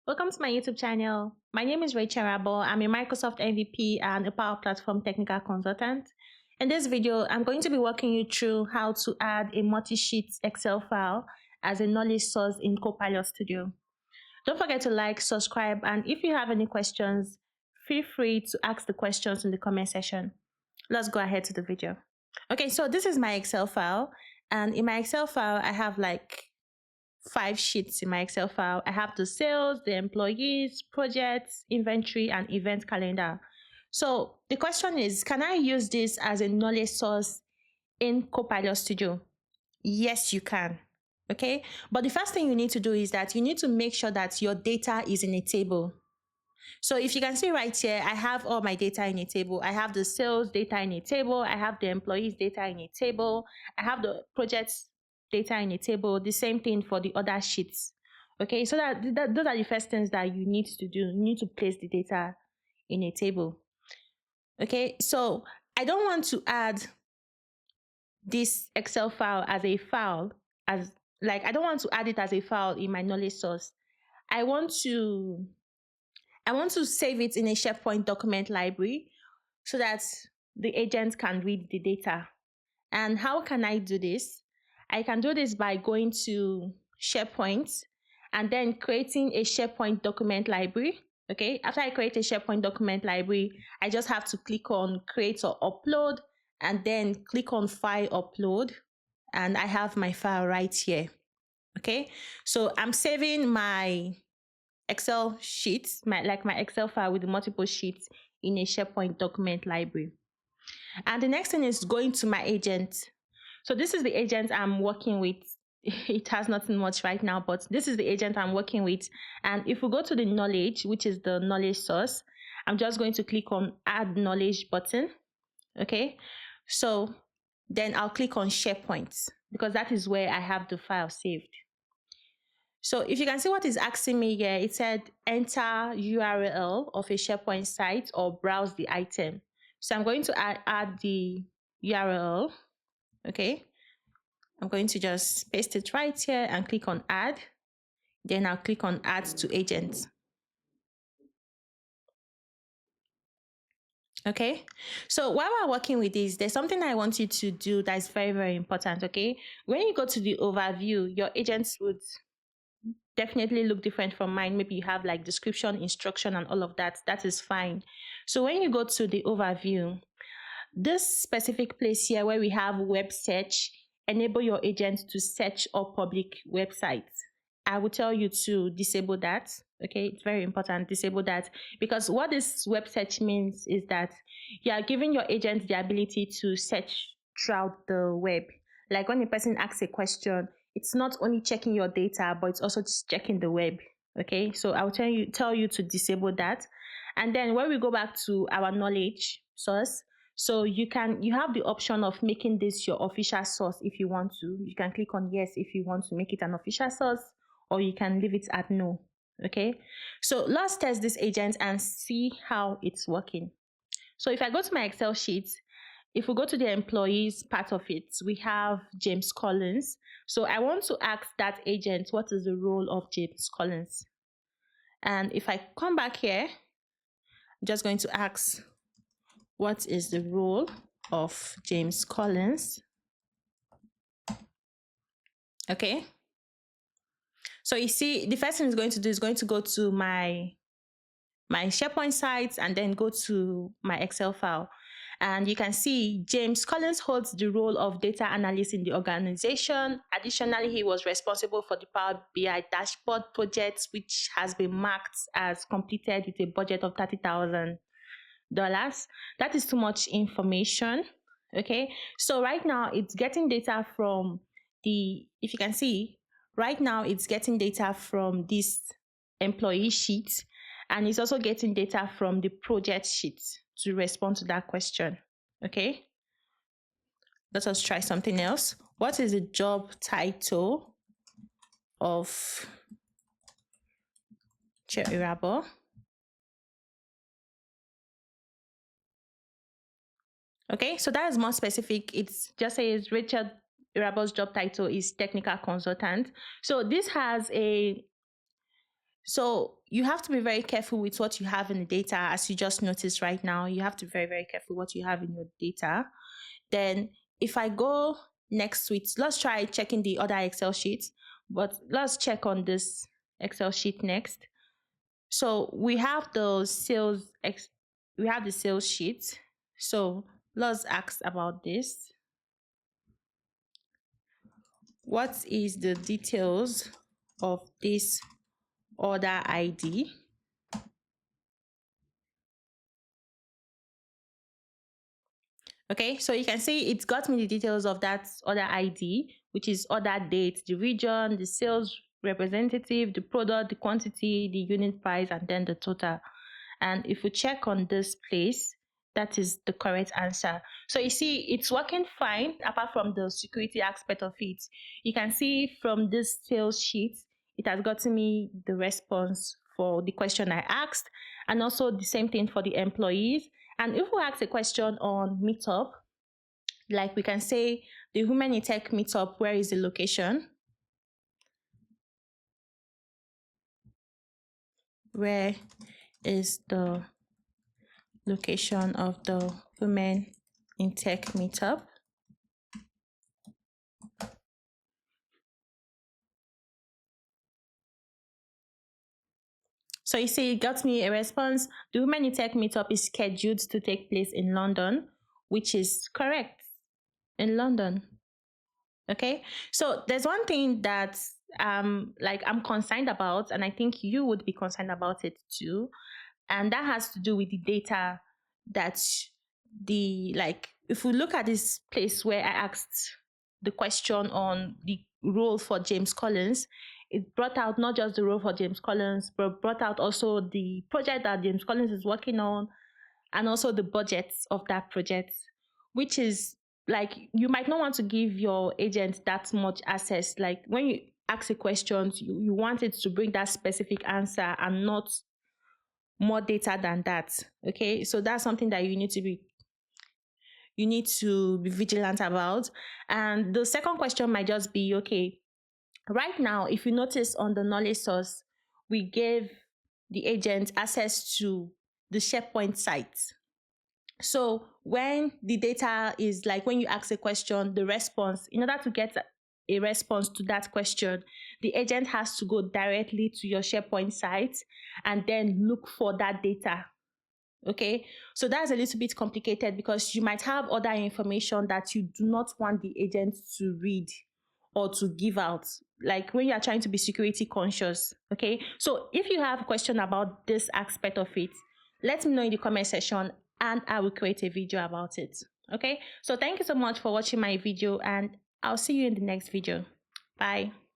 Welcome to my YouTube channel. My name is Rachel Rabo. I'm a Microsoft MVP and a Power Platform technical consultant. In this video, I'm going to be walking you through how to add a multi-sheet Excel file as a knowledge source in Copilot Studio. Don't forget to like, subscribe, and if you have any questions, feel free to ask the questions in the comment section. Let's go ahead to the video. Okay, so this is my Excel file, and in my Excel file, I have like 5 sheets in my Excel file. I have the sales, the employees, projects, inventory, and event calendar. So the question is, can I use this as a knowledge source in Copilot Studio? Yes, you can. Okay, but the first thing you need to do is that you need to make sure that your data is in a table. So if you can see right here, I have all my data in a table. I have the sales data in a table. I have the employees data in a table. I have the projects data in a table. The same thing for the other sheets. Okay, so those are the first things that you need to do. You need to place the data in a table. Okay, so I don't want to add this Excel file as a file, I don't want to add it as a file in my knowledge source. I want to save it in a SharePoint document library so that the agent can read the data. And how can I do this? I can do this by going to SharePoint and then creating a SharePoint document library. Okay, after I create a SharePoint document library, I just have to click on create or upload and then click on file upload, and I have my file right here. Okay, so I'm saving my Excel sheets, my Excel file with the multiple sheets in a SharePoint document library. And the next thing is going to my agent. So this is the agent I'm working with. It has nothing much right now, but this is the agent I'm working with. And if we go to the knowledge, which is the knowledge source, I'm just going to click on add knowledge button. Okay, so then I'll click on SharePoint because that is where I have the file saved. So if you can see what is asking me here, it said enter URL of a SharePoint site or browse the item. So I'm going to add the URL. Okay, I'm going to just paste it right here and click on add. Then I'll click on add to agent. Okay, so while we're working with this, there's something I want you to do that is very, very important. Okay, when you go to the overview, your agents would definitely look different from mine. Maybe you have like description, instruction, and all of that. That is fine. So when you go to the overview, this specific place here where we have web search, enable your agent to search all public websites. I will tell you to disable that. Okay, it's very important, disable that, because what this web search means is that you are giving your agent the ability to search throughout the web. Like when a person asks a question, it's not only checking your data, but it's also just checking the web. Okay, so I'll tell you to disable that. And then when we go back to our knowledge source, so you have the option of making this your official source if you want to. You can click on yes if you want to make it an official source, or you can leave it at no. Okay, so let's test this agent and see how it's working. So if I go to my Excel sheet, if we go to the employees part of it, we have James Collins. So I want to ask that agent, what is the role of James Collins? And if I come back here, I'm just going to ask, what is the role of James Collins? Okay. So you see, the first thing it's going to do is going to go to my SharePoint site and then go to my Excel file. And you can see James Collins holds the role of data analyst in the organization. Additionally, he was responsible for the Power BI dashboard project, which has been marked as completed with a budget of $30,000. That is too much information. Okay, so right now it's getting data from if you can see, right now it's getting data from this employee sheet, and it's also getting data from the project sheet to respond to that question. Okay, let us try something else. What is the job title of Chairable? Okay, so that is more specific. It's just says Richard Irabo's job title is technical consultant. So this has a So you have to be very careful with what you have in the data. As you just noticed right now, you have to be very, very careful what you have in your data. Then if I go next with, let's try checking the other Excel sheet, but let's check on this Excel sheet next. So we have the sales sheet. So let's ask about this. What is the details of this order ID? Okay, so you can see it's got me the details of that order ID, which is order date, the region, the sales representative, the product, the quantity, the unit price, and then the total. And if we check on this place, that is the correct answer. So you see, it's working fine apart from the security aspect of it. You can see from this sales sheet, it has gotten me the response for the question I asked, and also the same thing for the employees. And if we ask a question on Meetup, like we can say the Women in Tech Meetup, where is the location? Where is the location of the Women in Tech Meetup? So you see, it got me a response. The Women in Tech Meetup is scheduled to take place in London, which is correct, in London. Okay, so there's one thing that like I'm concerned about, and I think you would be concerned about it too, and that has to do with the data that like if we look at this place where I asked the question on the role for James Collins, it brought out not just the role for James Collins, but brought out also the project that James Collins is working on, and also the budget of that project, which is like you might not want to give your agent that much access. Like when you ask a question, you want it to bring that specific answer and not more data than that. Okay, so that's something that you need to be vigilant about. And the second question might just be, okay, right now if you notice on the knowledge source, we gave the agent access to the SharePoint site. So when the data is like, when you ask a question, the response, in order to get a response to that question, the agent has to go directly to your SharePoint site and then look for that data. Okay, so that's a little bit complicated because you might have other information that you do not want the agent to read or to give out, like when you are trying to be security conscious. Okay, so if you have a question about this aspect of it, let me know in the comment section and I will create a video about it. Okay, so thank you so much for watching my video and I'll see you in the next video. Bye.